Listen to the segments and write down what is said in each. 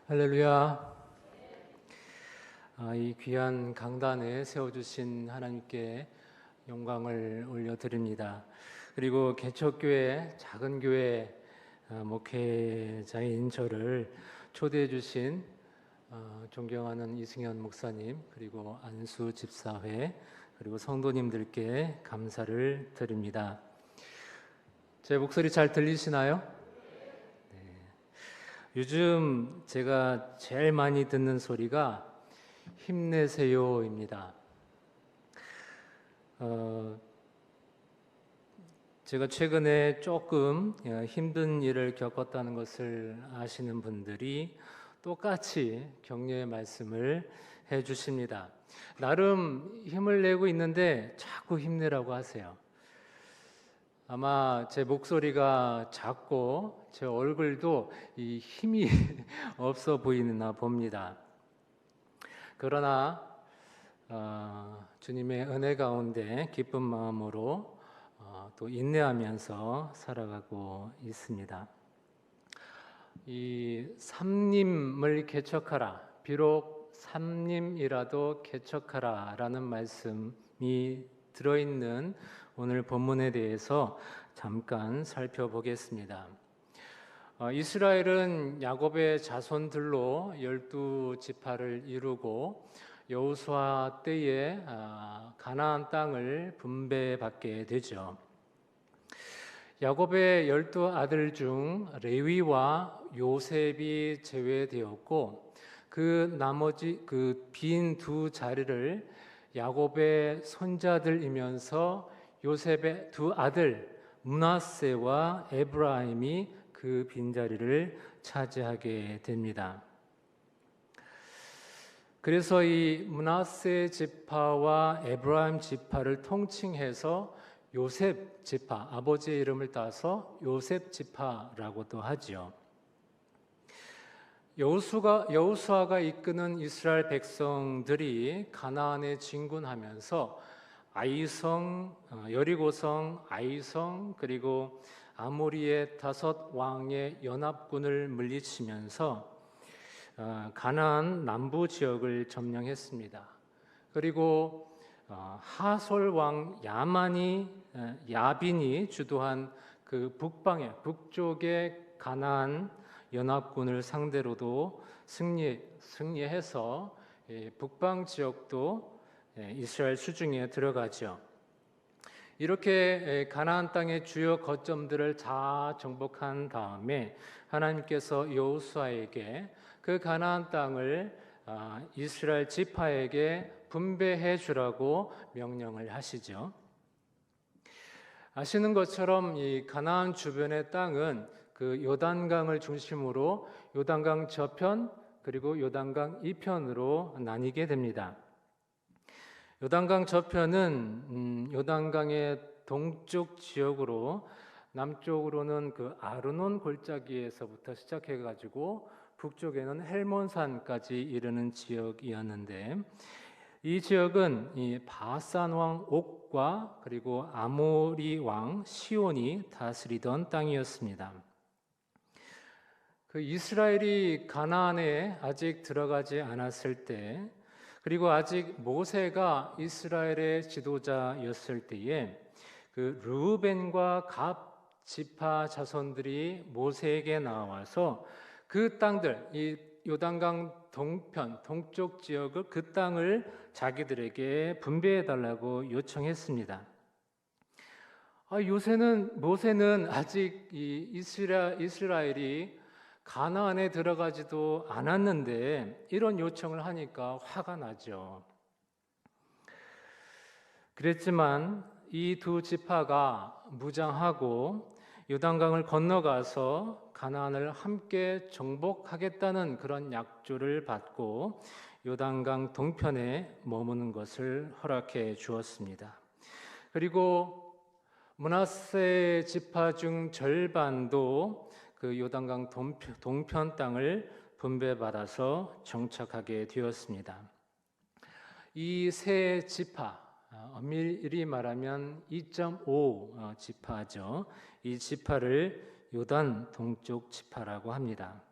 할렐루야. 이 귀한 강단에 세워주신 하나님께 영광을 올려드립니다. 그리고 개척교회, 작은 교회 목회자인 저를 초대해 주신 존경하는 이승현 목사님, 그리고 안수 집사회, 그리고 성도님들께 감사를 드립니다. 제 목소리 잘 들리시나요? 요즘 제가 제일 많이 듣는 소리가 힘내세요입니다. 제가 최근에 조금 힘든 일을 겪었다는 것을 아시는 분들이 똑같이 격려의 말씀을 해주십니다. 나름 힘을 내고 있는데 자꾸 힘내라고 하세요. 아마 제 목소리가 작고 제 얼굴도 이 힘이 없어 보이나 봅니다. 그러나 주님의 은혜 가운데 기쁜 마음으로 또 인내하면서 살아가고 있습니다. 이 삼림을 개척하라, 비록 삼림이라도 개척하라 라는 말씀이 들어있는 오늘 본문에 대해서 잠깐 살펴보겠습니다. 이스라엘은 야곱의 자손들로 12지파를 이루고 여호수아 때에 가나안 땅을 분배받게 되죠. 야곱의 12아들 중 레위와 요셉이 제외되었고 그 나머지 그 빈 두 자리를 야곱의 손자들이면서 요셉의 두 아들 므낫세와 에브라임이 그 빈자리를 차지하게 됩니다. 그래서 이 므낫세 지파와 에브라임 지파를 통칭해서 요셉 지파, 아버지의 이름을 따서 요셉 지파라고도 하죠. 여호수아가 이끄는 이스라엘 백성들이 가나안에 진군하면서 아이성, 여리고성, 아이성, 그리고 아모리의 5 왕의 연합군을 물리치면서 가나안 남부 지역을 점령했습니다. 그리고 하솔 왕 야빈이 주도한 그 북쪽의 가나안 연합군을 상대로도 승리해서 북방 지역도 이스라엘 수중에 들어가죠. 이렇게 가나안 땅의 주요 거점들을 다 정복한 다음에 하나님께서 여호수아에게 그 가나안 땅을 이스라엘 지파에게 분배해 주라고 명령을 하시죠. 아시는 것처럼 이 가나안 주변의 땅은 그 요단강을 중심으로 요단강 저편 그리고 요단강 이편으로 나뉘게 됩니다. 요단강 저편은 요단강의 동쪽 지역으로, 남쪽으로는 그 아르논 골짜기에서부터 시작해가지고 북쪽에는 헬몬산까지 이르는 지역이었는데, 이 지역은 이 바산 왕 옥과 그리고 아모리 왕 시온이 다스리던 땅이었습니다. 그 이스라엘이 가나안에 아직 들어가지 않았을 때, 그리고 아직 모세가 이스라엘의 지도자였을 때에 그 르우벤과 갓 지파 자손들이 모세에게 나와서 그 땅들, 이 요단강 동편, 동쪽 지역을 그 땅을 자기들에게 분배해 달라고 요청했습니다. 모세는 아직 이 이스라엘이 가나안에 들어가지도 않았는데 이런 요청을 하니까 화가 나죠. 그랬지만 이 두 지파가 무장하고 요단강을 건너가서 가나안을 함께 정복하겠다는 그런 약조를 받고 요단강 동편에 머무는 것을 허락해 주었습니다. 그리고 므낫세 지파 중 절반도 그 요단강 동편 땅을 분배받아서 정착하게 되었습니다. 이 세 지파, 엄밀히 말하면 2.5 지파죠. 이 지파를 요단 동쪽 지파라고 합니다.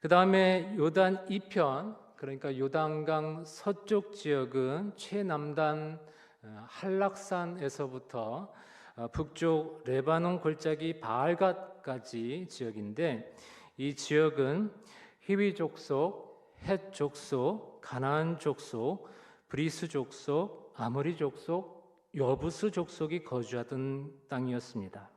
그 다음에 요단 이편, 그러니까 요단강 서쪽 지역은 최남단 한락산에서부터 북쪽 레바논 골짜기 바알갓까지 지역인데, 이 지역은 히위 족속, 헷 족속, 가나안 족속, 브리스 족속, 아모리 족속, 여부스 족속이 거주하던 땅이었습니다.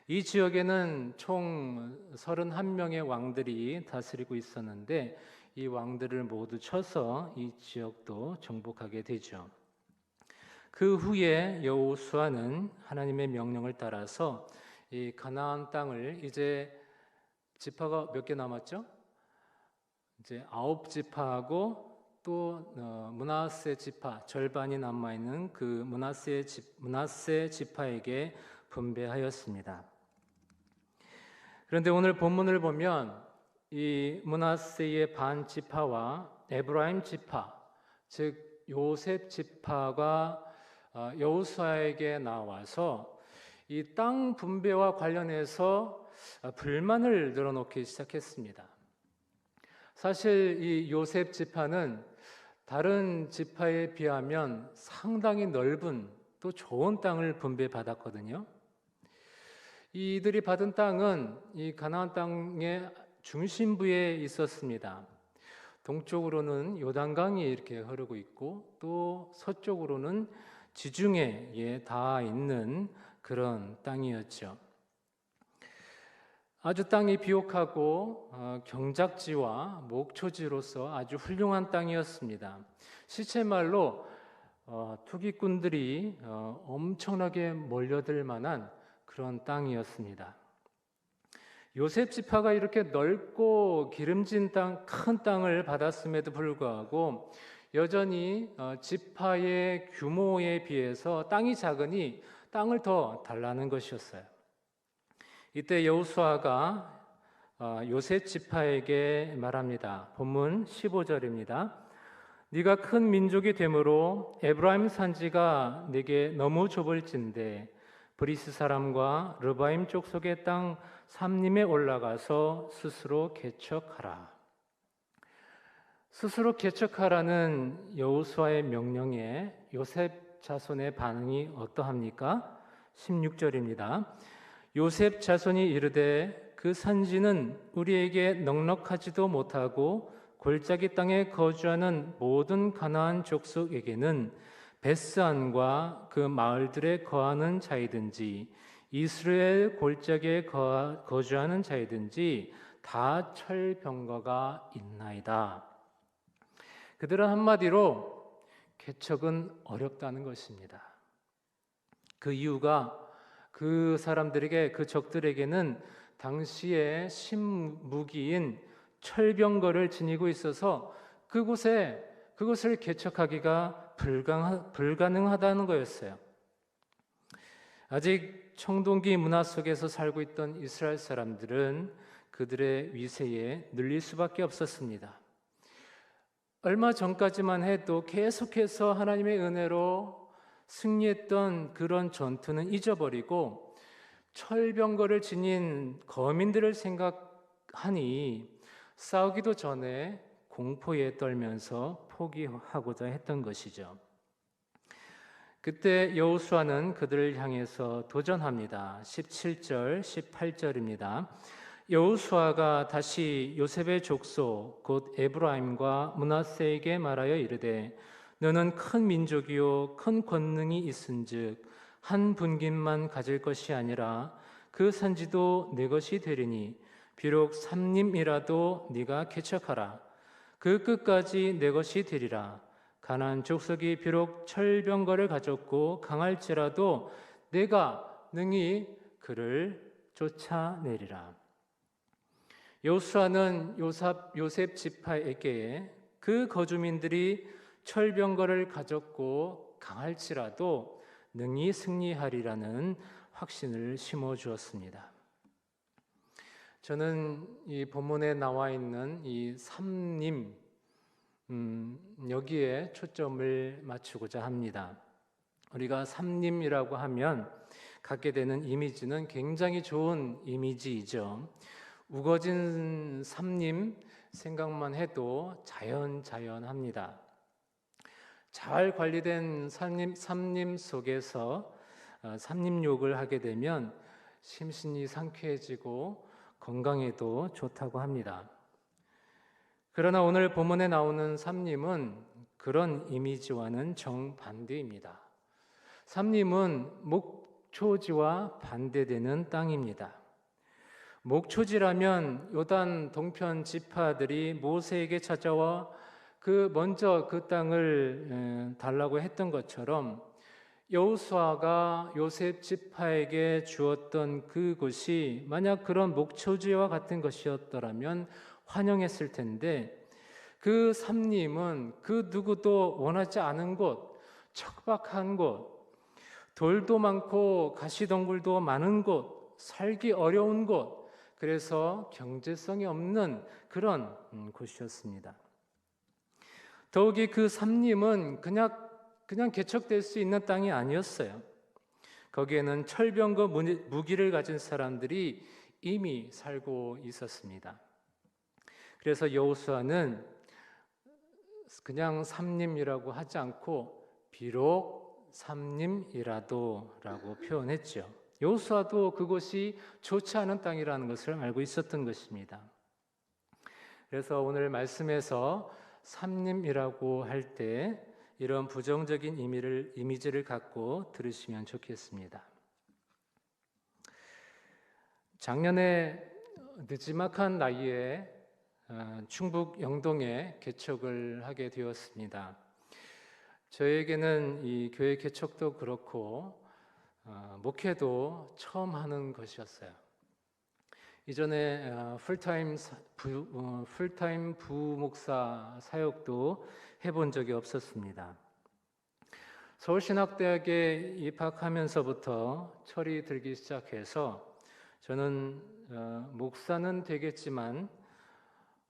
이 지역에는 총 31명의 왕들이 다스리고 있었는데, 이 왕들을 모두 쳐서 이 지역도 정복하게 되죠. 그 후에 여호수아는 하나님의 명령을 따라서 이 가나안 땅을, 이제 지파가 몇 개 남았죠? 이제 9지파하고 또 므낫세 지파 절반이 남아 있는 그 므낫세 지파에게 분배하였습니다. 그런데 오늘 본문을 보면 이 므낫세의 반 지파와 에브라임 지파, 즉 요셉 지파가 여호수아에게 나와서 이 땅 분배와 관련해서 불만을 늘어놓기 시작했습니다. 사실 이 요셉 지파는 다른 지파에 비하면 상당히 넓은 또 좋은 땅을 분배받았거든요. 이들이 받은 땅은 이 가나안 땅의 중심부에 있었습니다. 동쪽으로는 요단강이 이렇게 흐르고 있고, 또 서쪽으로는 지중해에 닿아 있는 그런 땅이었죠. 아주 땅이 비옥하고 경작지와 목초지로서 아주 훌륭한 땅이었습니다. 시체말로 투기꾼들이 엄청나게 몰려들 만한 그런 땅이었습니다. 요셉 지파가 이렇게 넓고 기름진 땅, 큰 땅을 받았음에도 불구하고 여전히 지파의 규모에 비해서 땅이 작으니 땅을 더 달라는 것이었어요. 이때 여호수아가 요셉 지파에게 말합니다. 본문 15절입니다. 네가 큰 민족이 되므로 에브라임 산지가 네게 너무 좁을진대 브리스 사람과 르바임 족속의 땅 삼림에 올라가서 스스로 개척하라. 스스로 개척하라는 여호수아의 명령에 요셉 자손의 반응이 어떠합니까? 16절입니다. 요셉 자손이 이르되 그 산지는 우리에게 넉넉하지도 못하고 골짜기 땅에 거주하는 모든 가나안 족속에게는 베스안과 그 마을들에 거하는 자이든지 이스라엘 골짜기에 거주하는 자이든지 다 철병거가 있나이다. 그들은 한마디로 개척은 어렵다는 것입니다. 그 이유가 그 사람들에게, 그 적들에게는 당시의 신무기인 철병거를 지니고 있어서 그곳을 개척하기가 불가능하다는 거였어요. 아직 청동기 문화 속에서 살고 있던 이스라엘 사람들은 그들의 위세에 눌릴 수밖에 없었습니다. 얼마 전까지만 해도 계속해서 하나님의 은혜로 승리했던 그런 전투는 잊어버리고 철병거를 지닌 거민들을 생각하니 싸우기도 전에 공포에 떨면서 포기하고자 했던 것이죠. 그때 여호수아는 그들을 향해서 도전합니다. 17절, 18절입니다. 여호수아가 다시 요셉의 족속 곧 에브라임과 므낫세에게 말하여 이르되 너는 큰 민족이요 큰 권능이 있은즉 한 분깃만 가질 것이 아니라 그 산지도 내 것이 되리니 비록 삼림이라도 네가 개척하라. 그 끝까지 내 것이 되리라. 가나안 족속이 비록 철병거를 가졌고 강할지라도 내가 능히 그를 쫓아내리라. 여호수아는 요셉 지파에게 그 거주민들이 철병거를 가졌고 강할지라도 능히 승리하리라는 확신을 심어 주었습니다. 저는 이 본문에 나와 있는 이 삼림, 여기에 초점을 맞추고자 합니다. 우리가 삼림이라고 하면 갖게 되는 이미지는 굉장히 좋은 이미지이죠. 우거진 삼림 생각만 해도 자연합니다. 잘 관리된 삼림 속에서 삼림욕을 하게 되면 심신이 상쾌해지고 건강에도 좋다고 합니다. 그러나 오늘 본문에 나오는 삼림은 그런 이미지와는 정반대입니다. 삼림은 목초지와 반대되는 땅입니다. 목초지라면 요단 동편 지파들이 모세에게 찾아와 먼저 그 땅을 달라고 했던 것처럼 여호수아가 요셉 지파에게 주었던 그곳이 만약 그런 목초지와 같은 것이었더라면 환영했을 텐데, 그 삼림은 그 누구도 원하지 않은 곳, 척박한 곳, 돌도 많고 가시덩굴도 많은 곳, 살기 어려운 곳, 그래서 경제성이 없는 그런 곳이었습니다. 더욱이 그 삼림은 그냥 개척될 수 있는 땅이 아니었어요. 거기에는 철병과 무기를 가진 사람들이 이미 살고 있었습니다. 그래서 여호수아는 그냥 삼림이라고 하지 않고 비록 삼림이라도라고 표현했죠. 여호수아도 그곳이 좋지 않은 땅이라는 것을 알고 있었던 것입니다. 그래서 오늘 말씀에서 삼림이라고 할 때 이런 부정적인 이미지를 갖고 들으시면 좋겠습니다. 작년에 늦지막한 나이에 충북 영동에 개척을 하게 되었습니다. 저에게는 이 교회 개척도 그렇고 목회도 처음 하는 것이었어요. 이전에 풀타임 부목사 사역도 해본 적이 없었습니다. 서울신학대학에 입학하면서부터 철이 들기 시작해서 저는 목사는 되겠지만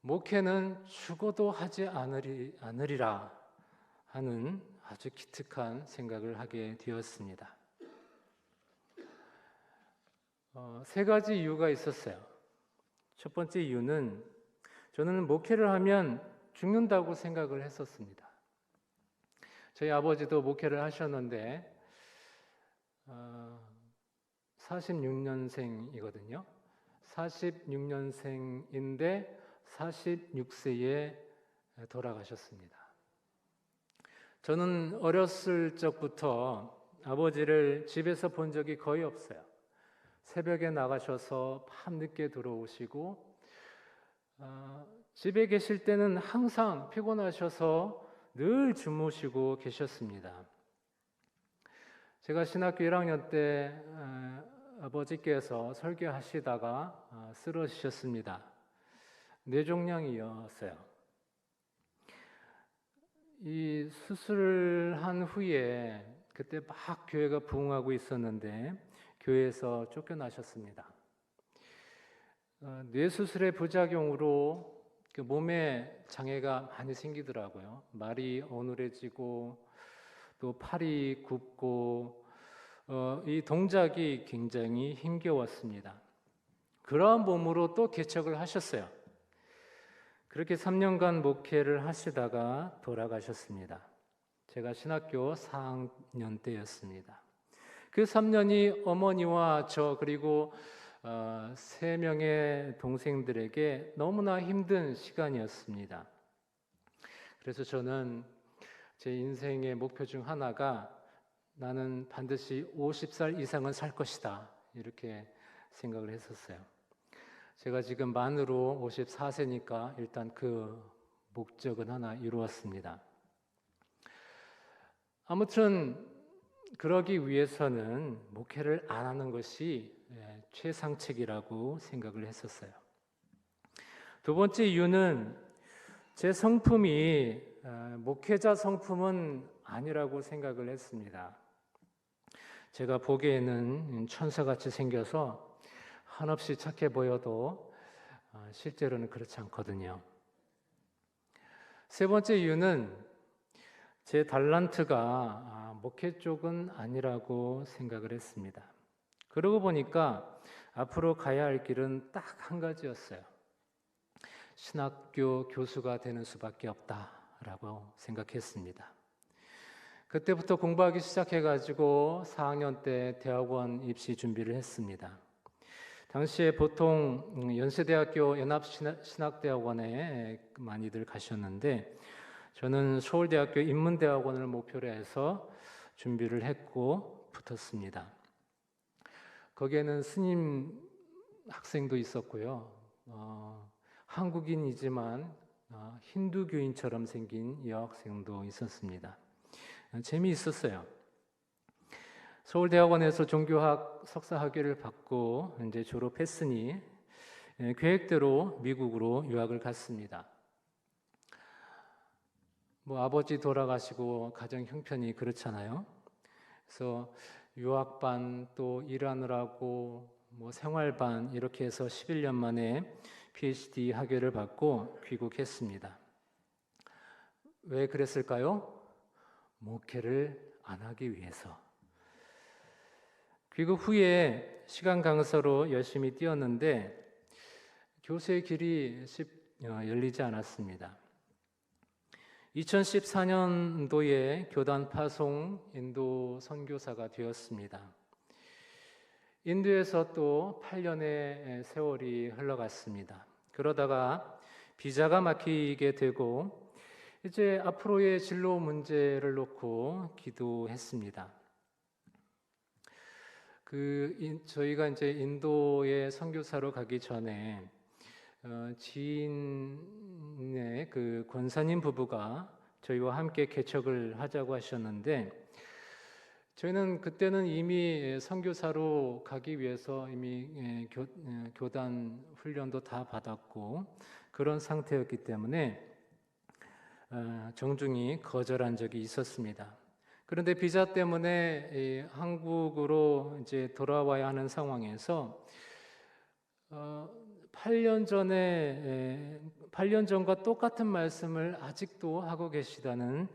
목회는 죽어도 하지 않으리라 하는 아주 기특한 생각을 하게 되었습니다. 세 가지 이유가 있었어요. 첫 번째 이유는 저는 목회를 하면 죽는다고 생각을 했었습니다. 저희 아버지도 목회를 하셨는데 46년생이거든요. 46년생인데 46세에 돌아가셨습니다. 저는 어렸을 적부터 아버지를 집에서 본 적이 거의 없어요. 새벽에 나가셔서 밤늦게 들어오시고 집에 계실 때는 항상 피곤하셔서 늘 주무시고 계셨습니다. 제가 신학교 1학년 때 아버지께서 설교하시다가 쓰러지셨습니다. 뇌종양이었어요. 이 수술을 한 후에 그때 막 교회가 부흥하고 있었는데 교회에서 쫓겨나셨습니다. 뇌수술의 부작용으로 그 몸에 장애가 많이 생기더라고요. 말이 어눌해지고 또 팔이 굽고 이 동작이 굉장히 힘겨웠습니다. 그러한 몸으로 또 개척을 하셨어요. 그렇게 3년간 목회를 하시다가 돌아가셨습니다. 제가 신학교 4학년 때였습니다. 그 3년이 어머니와 저 그리고 3명의 동생들에게 너무나 힘든 시간이었습니다. 그래서 저는 제 인생의 목표 중 하나가 나는 반드시 50살 이상은 살 것이다, 이렇게 생각을 했었어요. 제가 지금 만으로 54세니까 일단 그 목적은 하나 이루었습니다. 아무튼 그러기 위해서는 목회를 안 하는 것이 최상책이라고 생각을 했었어요. 두 번째 이유는 제 성품이 목회자 성품은 아니라고 생각을 했습니다. 제가 보기에는 천사같이 생겨서 한없이 착해 보여도 실제로는 그렇지 않거든요. 세 번째 이유는 제 달란트가 목회 쪽은 아니라고 생각을 했습니다. 그러고 보니까 앞으로 가야 할 길은 딱 한 가지였어요. 신학교 교수가 되는 수밖에 없다라고 생각했습니다. 그때부터 공부하기 시작해가지고 4학년 때 대학원 입시 준비를 했습니다. 당시에 보통 연세대학교 연합신학대학원에 많이들 가셨는데 저는 서울대학교 인문대학원을 목표로 해서 준비를 했고 붙었습니다. 거기에는 스님 학생도 있었고요. 한국인이지만 힌두교인처럼 생긴 여학생도 있었습니다. 재미있었어요. 서울대학원에서 종교학 석사 학위를 받고 이제 졸업했으니 계획대로 미국으로 유학을 갔습니다. 아버지 돌아가시고 가정 형편이 그렇잖아요. 그래서 유학반 또 일하느라고 생활반 이렇게 해서 11년 만에 PhD 학위를 받고 귀국했습니다. 왜 그랬을까요? 목회를 안 하기 위해서. 귀국 후에 시간 강사로 열심히 뛰었는데 교수의 길이 열리지 않았습니다. 2014년도에 교단 파송 인도 선교사가 되었습니다. 인도에서 또 8년의 세월이 흘러갔습니다. 그러다가 비자가 막히게 되고 이제 앞으로의 진로 문제를 놓고 기도했습니다. 저희가 이제 인도에 선교사로 가기 전에 지인의 권사님 부부가 저희와 함께 개척을 하자고 하셨는데 저희는 그때는 이미 선교사로 가기 위해서 이미 교단 훈련도 다 받았고 그런 상태였기 때문에 정중히 거절한 적이 있었습니다. 그런데 비자 때문에 한국으로 이제 돌아와야 하는 상황에서 8년 전과 똑같은 말씀을 아직도 하고 계시다는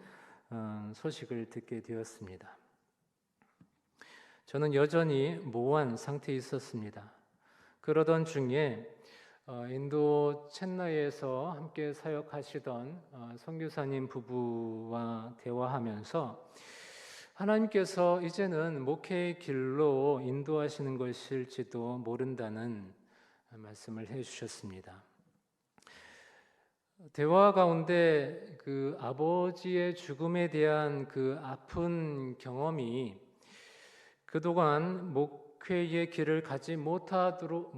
소식을 듣게 되었습니다. 저는 여전히 모호한 상태에 있었습니다. 그러던 중에 인도 챈나이에서 함께 사역하시던 선교사님 부부와 대화하면서 하나님께서 이제는 목회의 길로 인도하시는 것일지도 모른다는 말씀을 해주셨습니다. 대화 가운데 아버지의 죽음에 대한 아픈 경험이 그동안 목회의 길을 가지 못하도록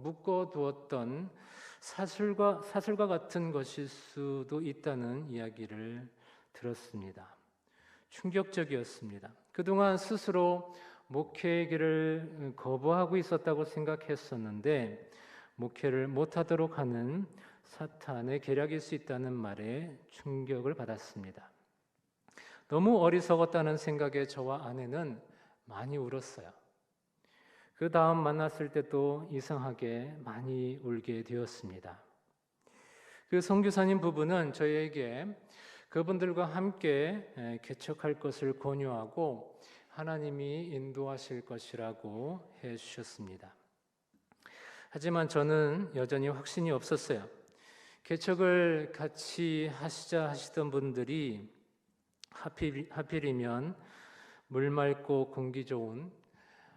묶어두었던 사슬과 같은 것일 수도 있다는 이야기를 들었습니다. 충격적이었습니다. 그동안 스스로 목회의 길을 거부하고 있었다고 생각했었는데 목회를 못하도록 하는 사탄의 계략일 수 있다는 말에 충격을 받았습니다. 너무 어리석었다는 생각에 저와 아내는 많이 울었어요. 그 다음 만났을 때도 이상하게 많이 울게 되었습니다. 선교사님 부부는 저희에게 그분들과 함께 개척할 것을 권유하고 하나님이 인도하실 것이라고 해주셨습니다. 하지만 저는 여전히 확신이 없었어요. 개척을 같이 하시던 분들이 하필이면 물 맑고 공기 좋은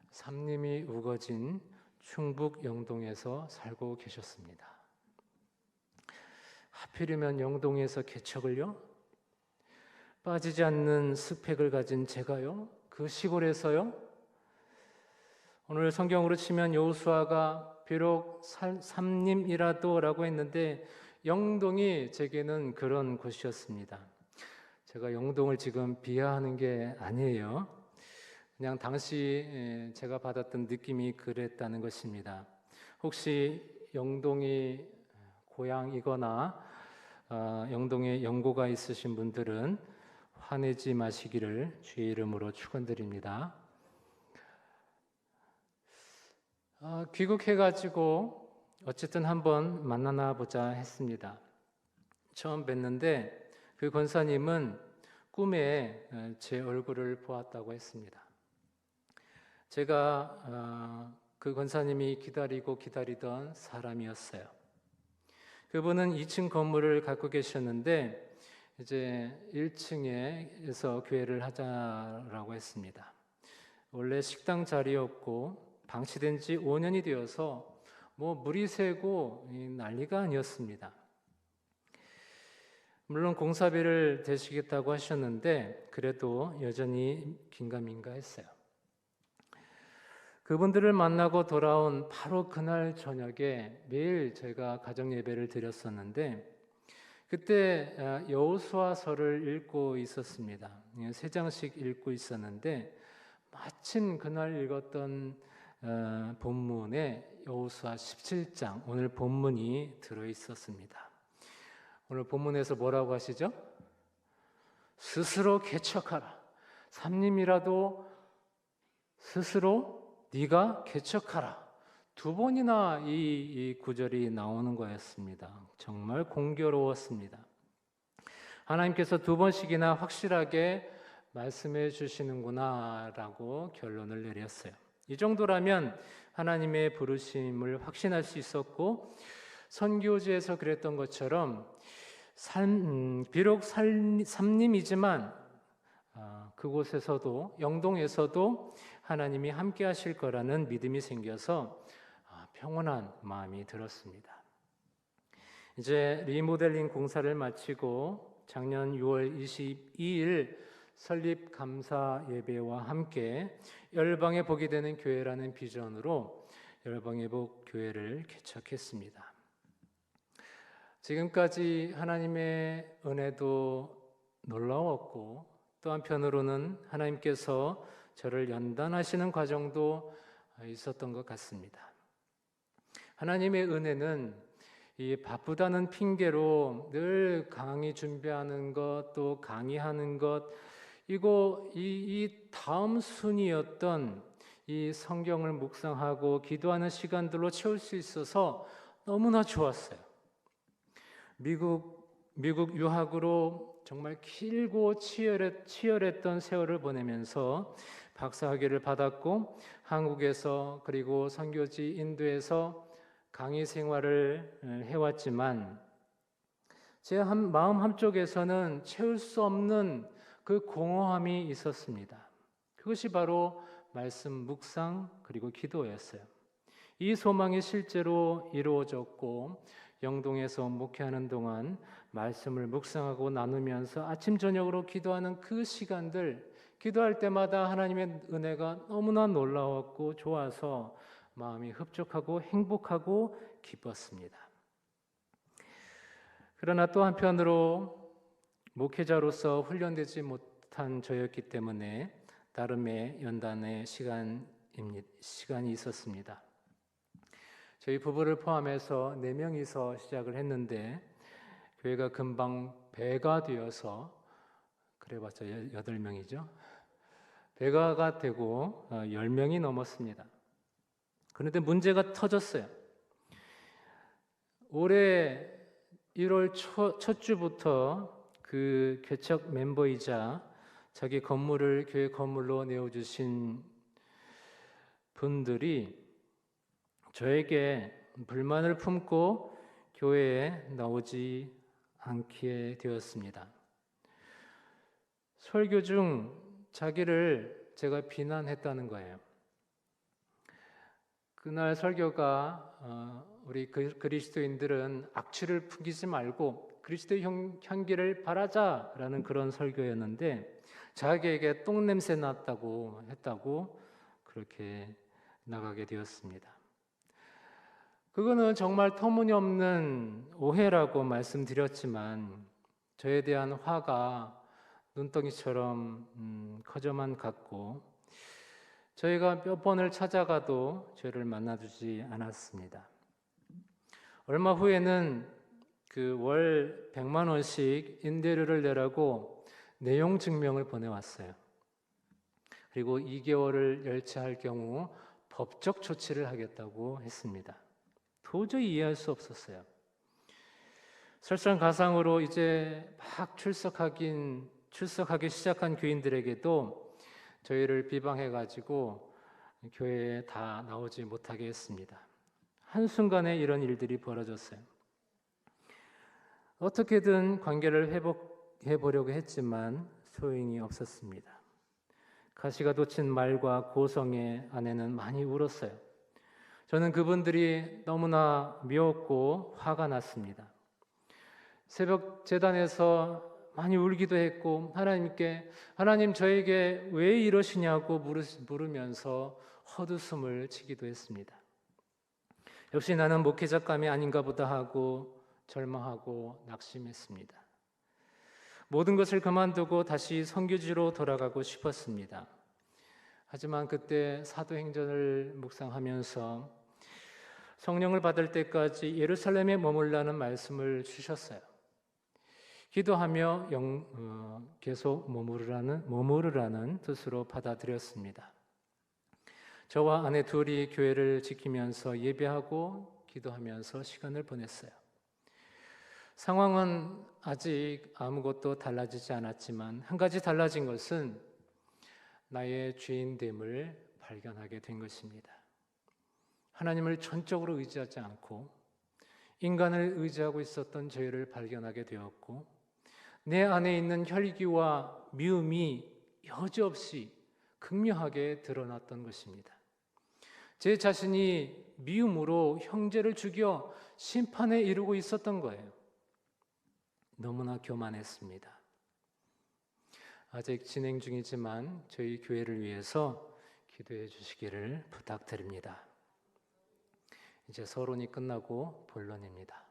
삼림이 우거진 충북 영동에서 살고 계셨습니다. 하필이면 영동에서 개척을요? 빠지지 않는 스펙을 가진 제가요? 그 시골에서요? 오늘 성경으로 치면 여호수아가 비록 삼림이라도라고 했는데 영동이 제게는 그런 곳이었습니다. 제가 영동을 지금 비하하는 게 아니에요. 그냥 당시 제가 받았던 느낌이 그랬다는 것입니다. 혹시 영동이 고향이거나 영동에 연고가 있으신 분들은 화내지 마시기를 주의 이름으로 축원드립니다. 귀국해가지고 어쨌든 한번 만나나 보자 했습니다. 처음 뵀는데 그 권사님은 꿈에 제 얼굴을 보았다고 했습니다. 제가 그 권사님이 기다리고 기다리던 사람이었어요. 그분은 2층 건물을 갖고 계셨는데 이제 1층에서 교회를 하자라고 했습니다. 원래 식당 자리였고 방치된 지 5년이 되어서 물이 새고 난리가 아니었습니다. 물론 공사비를 대시겠다고 하셨는데 그래도 여전히 긴가민가했어요. 그분들을 만나고 돌아온 바로 그날 저녁에 매일 제가 가정 예배를 드렸었는데 그때 여호수아서를 읽고 있었습니다. 3장씩 읽고 있었는데 마침 그날 읽었던 본문에 여호수아 17장 오늘 본문이 들어 있었습니다. 오늘 본문에서 뭐라고 하시죠? 스스로 개척하라. 삼림이라도 스스로 네가 개척하라. 2번이나 이 구절이 나오는 거였습니다. 정말 공교로웠습니다. 하나님께서 2번씩이나 확실하게 말씀해 주시는구나 라고 결론을 내렸어요. 이 정도라면 하나님의 부르심을 확신할 수 있었고 선교지에서 그랬던 것처럼 비록 삼림이지만 그곳에서도 영동에서도 하나님이 함께 하실 거라는 믿음이 생겨서 평온한 마음이 들었습니다. 이제 리모델링 공사를 마치고 작년 6월 22일 설립 감사 예배와 함께 열방에 복이 되는 교회라는 비전으로 열방의 복 교회를 개척했습니다. 지금까지 하나님의 은혜도 놀라웠고 또 한편으로는 하나님께서 저를 연단하시는 과정도 있었던 것 같습니다. 하나님의 은혜는 이 바쁘다는 핑계로 늘 강의 준비하는 것, 또 강의하는 것, 이 다음 순위였던 이 성경을 묵상하고 기도하는 시간들로 채울 수 있어서 너무나 좋았어요. 미국 유학으로 정말 길고 치열했던 세월을 보내면서 박사학위를 받았고 한국에서 그리고 선교지 인도에서 강의 생활을 해왔지만 제 마음 한쪽에서는 채울 수 없는 그 공허함이 있었습니다. 그것이 바로 말씀 묵상 그리고 기도였어요. 이 소망이 실제로 이루어졌고 영동에서 목회하는 동안 말씀을 묵상하고 나누면서 아침 저녁으로 기도하는 그 시간들, 기도할 때마다 하나님의 은혜가 너무나 놀라웠고 좋아서 마음이 흡족하고 행복하고 기뻤습니다. 그러나 또 한편으로 목회자로서 훈련되지 못한 저였기 때문에 나름의 연단의 시간이 있었습니다. 저희 부부를 포함해서 4명이서 시작을 했는데 교회가 금방 배가 되어서 그래봤자 8명이죠. 배가가 되고 10명이 넘었습니다. 그런데 문제가 터졌어요. 올해 1월 첫 주부터 그 개척 멤버이자 자기 건물을 교회 건물로 내어주신 분들이 저에게 불만을 품고 교회에 나오지 않게 되었습니다. 설교 중 자기를 제가 비난했다는 거예요. 그날 설교가 우리 그리스도인들은 악취를 풍기지 말고 그리스도의 향기를 바라자라는 그런 설교였는데 자기에게 똥냄새 났다고 했다고 그렇게 나가게 되었습니다. 그거는 정말 터무니없는 오해라고 말씀드렸지만 저에 대한 화가 눈덩이처럼 커져만 갔고 저희가 몇 번을 찾아가도 저를 만나주지 않았습니다. 얼마 후에는 그 월 100만 원씩 임대료를 내라고 내용 증명을 보내왔어요. 그리고 2개월을 열차할 경우 법적 조치를 하겠다고 했습니다. 도저히 이해할 수 없었어요. 설상가상으로 이제 막 출석하기 시작한 교인들에게도 저희를 비방해가지고 교회에 다 나오지 못하게 했습니다. 한순간에 이런 일들이 벌어졌어요. 어떻게든 관계를 회복해 보려고 했지만 소용이 없었습니다. 가시가 돋친 말과 고성의 아내는 많이 울었어요. 저는 그분들이 너무나 미웠고 화가 났습니다. 새벽 제단에서 많이 울기도 했고 하나님께 하나님 저에게 왜 이러시냐고 물으면서 헛웃음을 치기도 했습니다. 역시 나는 목회자감이 아닌가 보다 하고 절망하고 낙심했습니다. 모든 것을 그만두고 다시 선교지로 돌아가고 싶었습니다. 하지만 그때 사도행전을 묵상하면서 성령을 받을 때까지 예루살렘에 머물라는 말씀을 주셨어요. 기도하며 계속 머무르라는 뜻으로 받아들였습니다. 저와 아내 둘이 교회를 지키면서 예배하고 기도하면서 시간을 보냈어요. 상황은 아직 아무것도 달라지지 않았지만 한 가지 달라진 것은 나의 죄인됨을 발견하게 된 것입니다. 하나님을 전적으로 의지하지 않고 인간을 의지하고 있었던 죄를 발견하게 되었고 내 안에 있는 혈기와 미움이 여지없이 극명하게 드러났던 것입니다. 제 자신이 미움으로 형제를 죽여 심판에 이르고 있었던 거예요. 너무나 교만했습니다. 아직 진행 중이지만 저희 교회를 위해서 기도해 주시기를 부탁드립니다. 이제 서론이 끝나고 본론입니다.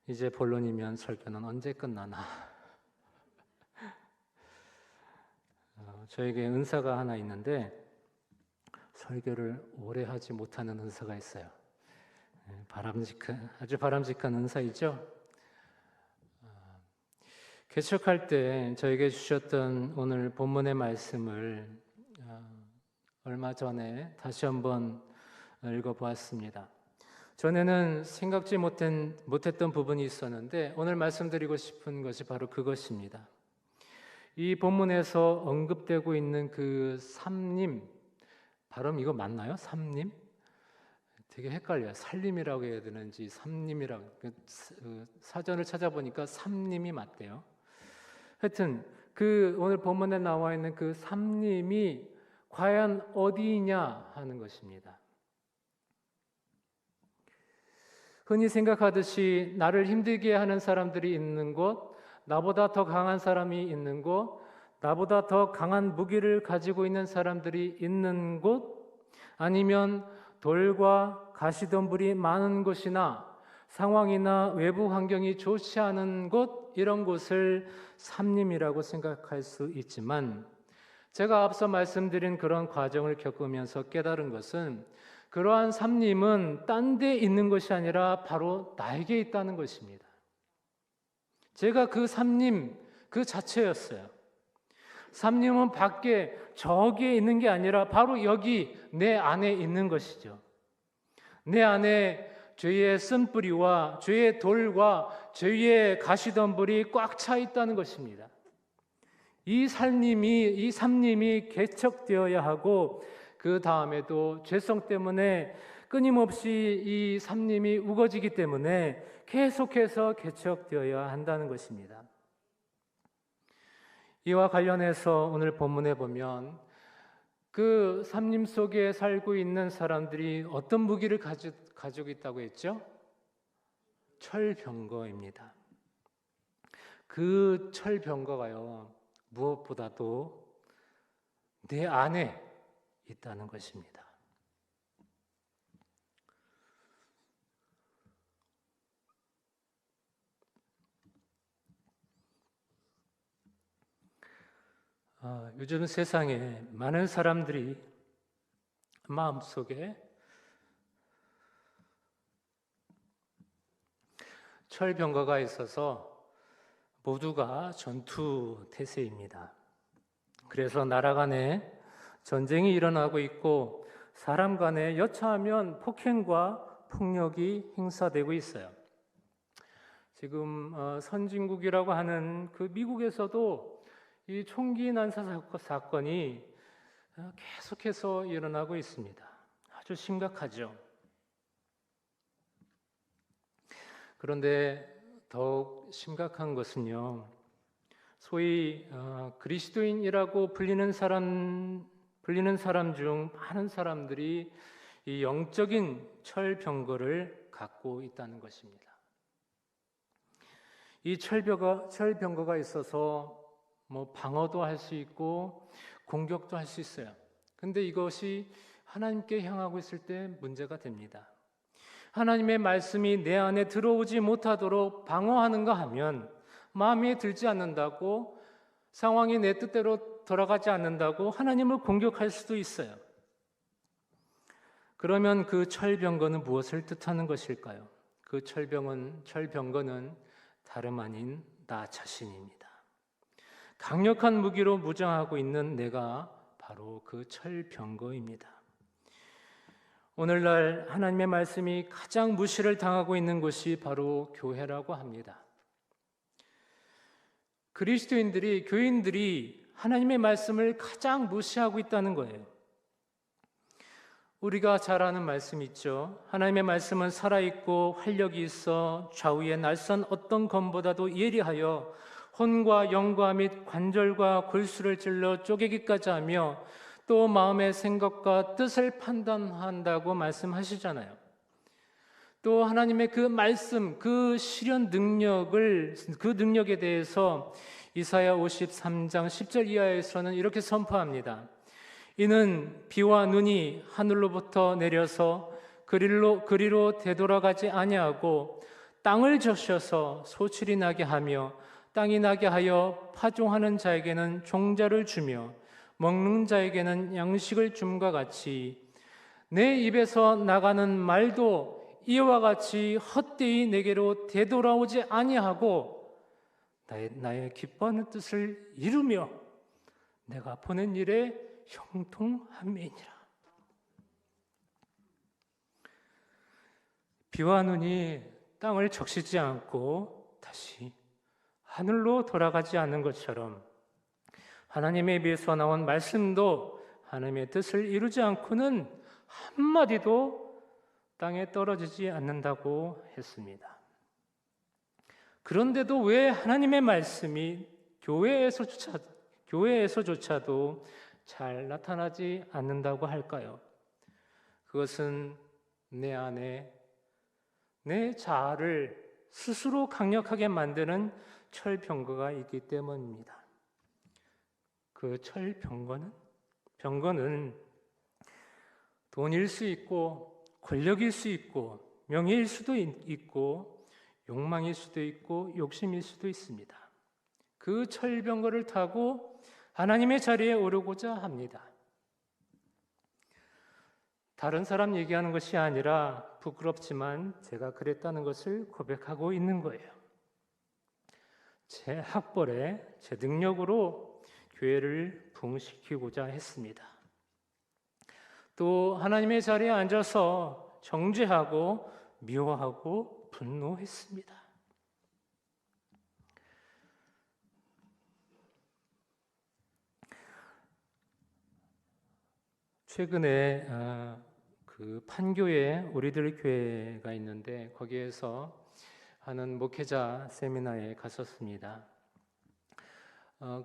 이제 본론이면 설교는 언제 끝나나? 저에게 은사가 하나 있는데 설교를 오래 하지 못하는 은사가 있어요. 아주 바람직한 은사이죠. 개척할 때 저에게 주셨던 오늘 본문의 말씀을 얼마 전에 다시 한번 읽어보았습니다. 전에는 생각지 못했던 부분이 있었는데 오늘 말씀드리고 싶은 것이 바로 그것입니다. 이 본문에서 언급되고 있는 그 삼님, 발음 이거 맞나요? 삼님? 되게 헷갈려요. 살림이라고 해야 되는지 삼님이라고. 사전을 찾아보니까 삼님이 맞대요. 하여튼 그 오늘 본문에 나와 있는 그 삼님이 과연 어디냐 하는 것입니다. 흔히 생각하듯이 나를 힘들게 하는 사람들이 있는 곳, 나보다 더 강한 사람이 있는 곳, 나보다 더 강한 무기를 가지고 있는 사람들이 있는 곳, 아니면 돌과 가시덤불이 많은 곳이나 상황이나 외부 환경이 좋지 않은 곳, 이런 곳을 삼림이라고 생각할 수 있지만 제가 앞서 말씀드린 그런 과정을 겪으면서 깨달은 것은 그러한 삼림은 딴 데 있는 것이 아니라 바로 나에게 있다는 것입니다. 제가 그 삼림 그 자체였어요. 삼림은 밖에 저기에 있는 게 아니라 바로 여기 내 안에 있는 것이죠. 내 안에 죄의 쓴뿌리와 죄의 돌과 죄의 가시덤불이 꽉 차 있다는 것입니다. 이 삼림이 개척되어야 하고 그 다음에도 죄성 때문에 끊임없이 이 삼림이 우거지기 때문에 계속해서 개척되어야 한다는 것입니다. 이와 관련해서 오늘 본문에 보면 그 삼림 속에 살고 있는 사람들이 어떤 무기를 가지고 있다고 했죠? 철병거입니다. 그 철병거가요, 무엇보다도 내 안에 있다는 것입니다. 요즘 세상에 많은 사람들이 마음속에 철병거가 있어서 모두가 전투 태세입니다. 그래서 나라 간에 전쟁이 일어나고 있고 사람 간에 여차하면 폭행과 폭력이 행사되고 있어요. 지금 선진국이라고 하는 그 미국에서도 이 총기 난사 사건이 계속해서 일어나고 있습니다. 아주 심각하죠. 그런데 더욱 심각한 것은요, 소위 그리스도인이라고 불리는 사람 중 많은 사람들이 이 영적인 철병거를 갖고 있다는 것입니다. 이 철병거가 있어서 방어도 할 수 있고 공격도 할 수 있어요. 근데 이것이 하나님께 향하고 있을 때 문제가 됩니다. 하나님의 말씀이 내 안에 들어오지 못하도록 방어하는가 하면 마음에 들지 않는다고, 상황이 내 뜻대로 돌아가지 않는다고 하나님을 공격할 수도 있어요. 그러면 그 철병거는 무엇을 뜻하는 것일까요? 그 철병거는 다름 아닌 나 자신입니다. 강력한 무기로 무장하고 있는 내가 바로 그 철병거입니다. 오늘날 하나님의 말씀이 가장 무시를 당하고 있는 곳이 바로 교회라고 합니다. 그리스도인들이, 교인들이 하나님의 말씀을 가장 무시하고 있다는 거예요. 우리가 잘 아는 말씀 있죠. 하나님의 말씀은 살아있고 활력이 있어 좌우의 날선 어떤 검보다도 예리하여 혼과 영과 및 관절과 골수를 찔러 쪼개기까지 하며 또 마음의 생각과 뜻을 판단한다고 말씀하시잖아요. 또 하나님의 그 말씀, 그 실현 능력을, 그 능력에 대해서 이사야 53장 10절 이하에서는 이렇게 선포합니다. 이는 비와 눈이 하늘로부터 내려서 그리로 되돌아가지 아니하고 땅을 적셔서 소출이 나게 하며 땅이 나게 하여 파종하는 자에게는 종자를 주며 먹는 자에게는 양식을 줌과 같이 내 입에서 나가는 말도 이와 같이 헛되이 내게로 되돌아오지 아니하고 나의 기뻐하는 뜻을 이루며 내가 보낸 일에 형통함이니라. 비와 눈이 땅을 적시지 않고 다시 하늘로 돌아가지 않는 것처럼 하나님의 입에서 나온 말씀도 하나님의 뜻을 이루지 않고는 한마디도 땅에 떨어지지 않는다고 했습니다. 그런데도 왜 하나님의 말씀이 교회에서조차도 잘 나타나지 않는다고 할까요? 그것은 내 안에 내 자아를 스스로 강력하게 만드는 철병거가 있기 때문입니다. 그 철병거는 돈일 수 있고 권력일 수 있고 명예일 수도 있고 욕망일 수도 있고 욕심일 수도 있습니다. 그 철병거를 타고 하나님의 자리에 오르고자 합니다. 다른 사람 얘기하는 것이 아니라 부끄럽지만 제가 그랬다는 것을 고백하고 있는 거예요. 제 학벌에, 제 능력으로 교회를 부흥시키고자 했습니다. 또 하나님의 자리에 앉아서 정죄하고 미워하고 분노했습니다. 최근에 그 판교에 우리들 교회가 있는데 거기에서 하는 목회자 세미나에 갔었습니다.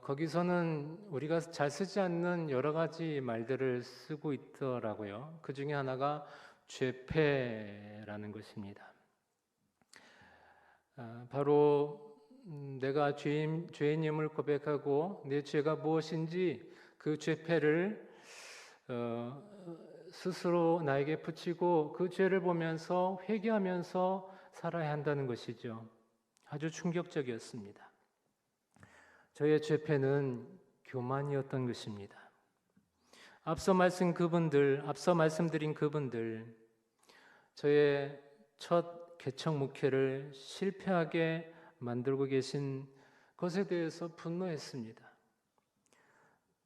거기서는 우리가 잘 쓰지 않는 여러 가지 말들을 쓰고 있더라고요. 그 중에 하나가 죄패라는 것입니다. 바로 내가 죄인임을 고백하고 내 죄가 무엇인지 그 죄패를 스스로 나에게 붙이고 그 죄를 보면서 회개하면서 살아야 한다는 것이죠. 아주 충격적이었습니다. 저의 죄패는 교만이었던 것입니다. 앞서 말씀드린 그분들, 저의 첫 개척 목회를 실패하게 만들고 계신 것에 대해서 분노했습니다.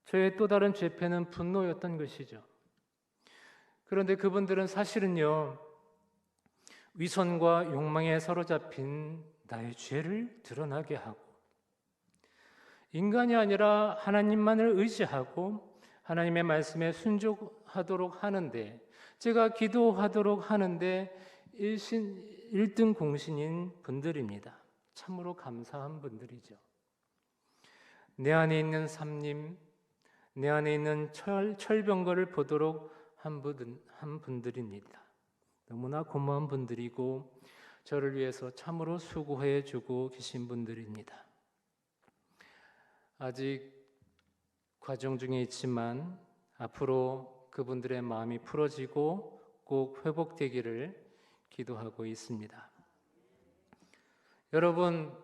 저의 또 다른 죄패는 분노였던 것이죠. 그런데 그분들은 사실은요, 위선과 욕망에 사로잡힌 나의 죄를 드러나게 하고 인간이 아니라 하나님만을 의지하고 하나님의 말씀에 순종하도록 하는데, 제가 기도하도록 하는데 일등 공신인 분들입니다. 참으로 감사한 분들이죠. 내 안에 있는 삼님, 내 안에 있는 철병거를 보도록 한 분들입니다. 너무나 고마운 분들이고 저를 위해서 참으로 수고해 주고 계신 분들입니다. 아직 과정 중에 있지만 앞으로 그분들의 마음이 풀어지고 꼭 회복되기를 기도하고 있습니다. 여러분,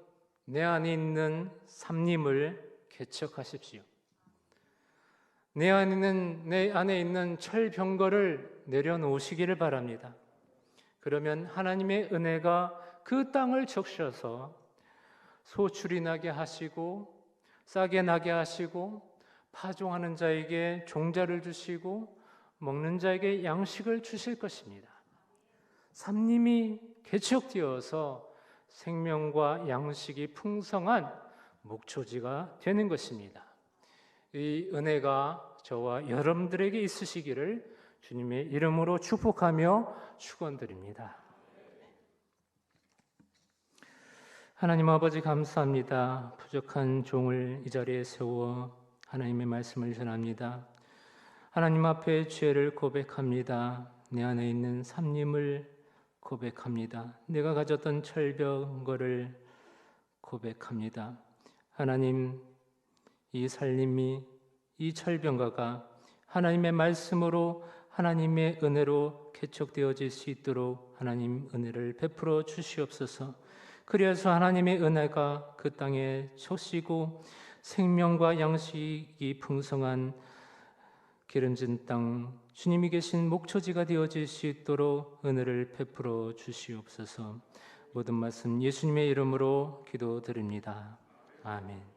내 안에 있는 삼님을 개척하십시오. 내 안에 있는 철병거를 내려놓으시기를 바랍니다. 그러면 하나님의 은혜가 그 땅을 적셔서 소출이 나게 하시고 싹이 나게 하시고 파종하는 자에게 종자를 주시고 먹는 자에게 양식을 주실 것입니다. 삼님이 개척되어서 생명과 양식이 풍성한 목초지가 되는 것입니다. 이 은혜가 저와 여러분들에게 있으시기를 주님의 이름으로 축복하며 축원드립니다. 하나님 아버지 감사합니다. 부족한 종을 이 자리에 세워 하나님의 말씀을 전합니다. 하나님 앞에 죄를 고백합니다. 내 안에 있는 삼님을 고백합니다. 내가 가졌던 철병거를 고백합니다. 하나님, 이 살림이, 이 철병거가 하나님의 말씀으로 하나님의 은혜로 개척되어질 수 있도록 하나님 은혜를 베풀어 주시옵소서. 그래서 하나님의 은혜가 그 땅에 솟시고 생명과 양식이 풍성한 기름진 땅, 주님이 계신 목초지가 되어질 수 있도록 은혜를 베풀어 주시옵소서. 모든 말씀 예수님의 이름으로 기도드립니다. 아멘.